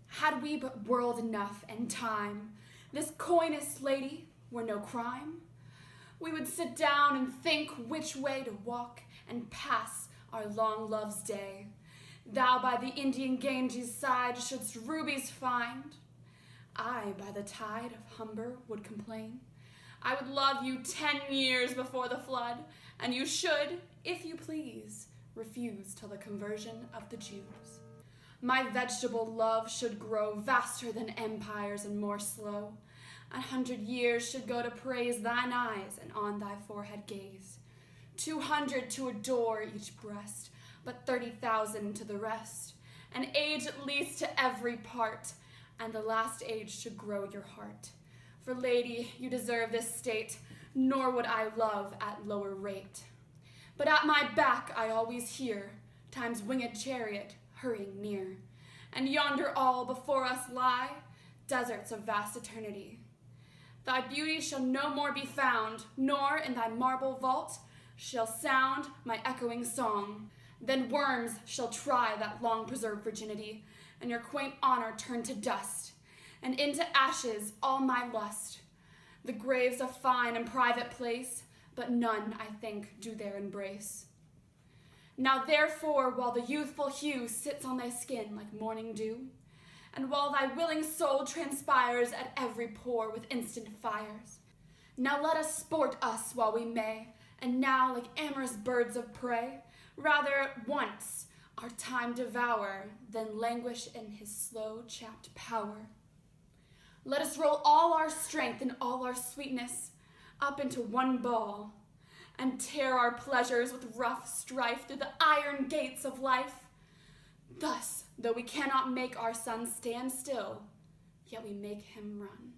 Had we but world enough and time, this coyness, lady, were no crime. We would sit down and think which way to walk and pass our long love's day. Thou by the Indian Ganges side shouldst rubies find. I by the tide of Humber would complain. I would love you 10 years before the flood, and you should, if you please, refuse till the conversion of the Jews. My vegetable love should grow vaster than empires and more slow. 100 years should go to praise thine eyes and on thy forehead gaze. 200 to adore each breast, but 30,000 to the rest. An age at least to every part, and the last age should grow your heart. For lady, you deserve this state, nor would I love at lower rate. But at my back I always hear time's winged chariot hurrying near, and yonder all before us lie, deserts of vast eternity. Thy beauty shall no more be found, nor in thy marble vault shall sound my echoing song. Then worms shall try that long-preserved virginity, and your quaint honor turn to dust, and into ashes all my lust. The grave's a fine and private place, but none, I think, do there embrace. Now therefore, while the youthful hue sits on thy skin like morning dew, and while thy willing soul transpires at every pore with instant fires, now let us sport us while we may, and now like amorous birds of prey, rather at once our time devour than languish in his slow chapped power. Let us roll all our strength and all our sweetness up into one ball, and tear our pleasures with rough strife through the iron gates of life. Thus, though we cannot make our son stand still, yet we make him run.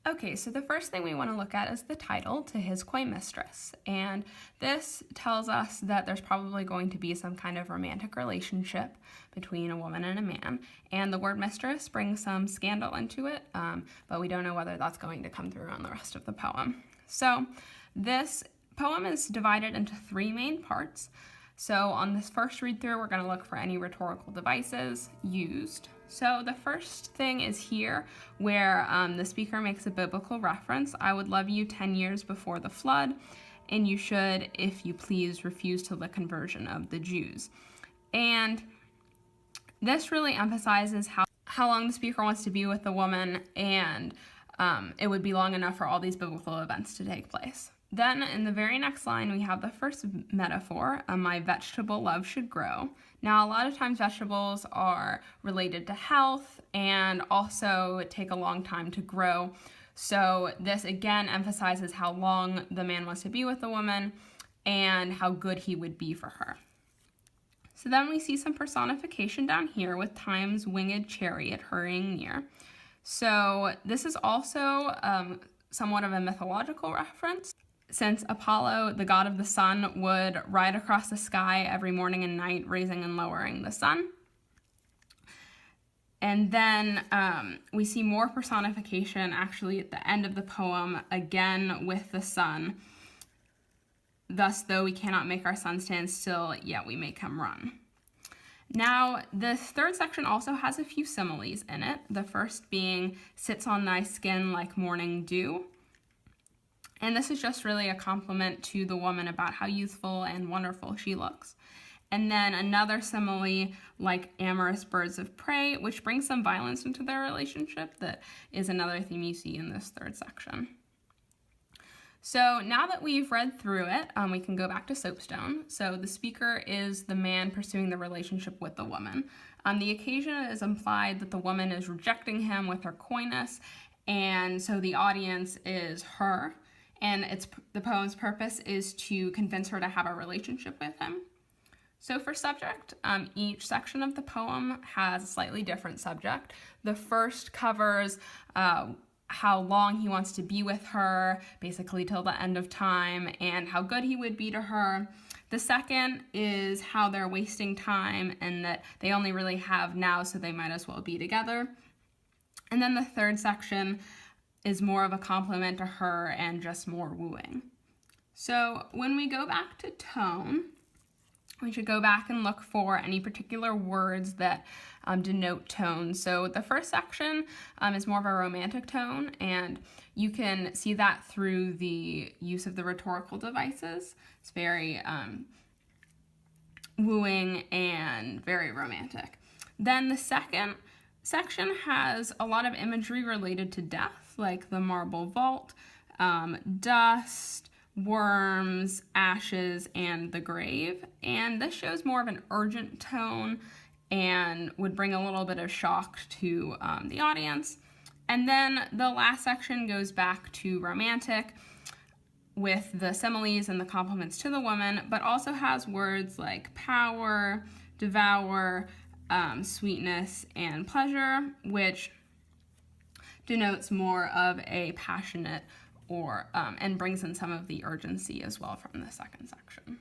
Okay, so the first thing we want to look at is the title to his coy mistress, and this tells us that there's probably going to be some kind of romantic relationship between a woman and a man, and the word mistress brings some scandal into it, but we don't know whether that's going to come through on the rest of the poem. So this poem is divided into 3 main parts. So on this first read through, we're going to look for any rhetorical devices used. So the first thing is here where the speaker makes a biblical reference. I would love you 10 years before the flood, and you should, if you please, refuse till the conversion of the Jews. And this really emphasizes how long the speaker wants to be with the woman, and it would be long enough for all these biblical events to take place. Then in the very next line, we have the first metaphor, my vegetable love should grow. Now, a lot of times vegetables are related to health and also take a long time to grow. So this again emphasizes how long the man wants to be with the woman and how good he would be for her. So then we see some personification down here with time's winged chariot hurrying near. So this is also somewhat of a mythological reference, since Apollo, the god of the sun, would ride across the sky every morning and night, raising and lowering the sun. And then we see more personification actually at the end of the poem, again with the sun. Thus, though we cannot make our son stand still, yet we make him run. Now, this third section also has a few similes in it. The first being, sits on thy skin like morning dew. And this is just really a compliment to the woman about how youthful and wonderful she looks. And then another simile, like amorous birds of prey, which brings some violence into their relationship. That is another theme you see in this third section. So now that we've read through it, we can go back to Soapstone. So the speaker is the man pursuing the relationship with the woman. The occasion is implied that the woman is rejecting him with her coyness, and so the audience is her. And the poem's purpose is to convince her to have a relationship with him. So for subject, each section of the poem has a slightly different subject. The first covers how long he wants to be with her, basically till the end of time, and how good he would be to her. The second is how they're wasting time and that they only really have now, so they might as well be together. And then the third section is more of a compliment to her and just more wooing. So when we go back to tone, we should go back and look for any particular words that denote tone. So the first section is more of a romantic tone, and you can see that through the use of the rhetorical devices. It's very wooing and very romantic. Then the second section has a lot of imagery related to death, like the marble vault, dust, worms, ashes, and the grave. And this shows more of an urgent tone and would bring a little bit of shock to the audience. And then the last section goes back to romantic with the similes and the compliments to the woman, but also has words like power, devour, sweetness, and pleasure, which denotes more of a passionate or and brings in some of the urgency as well from the second section.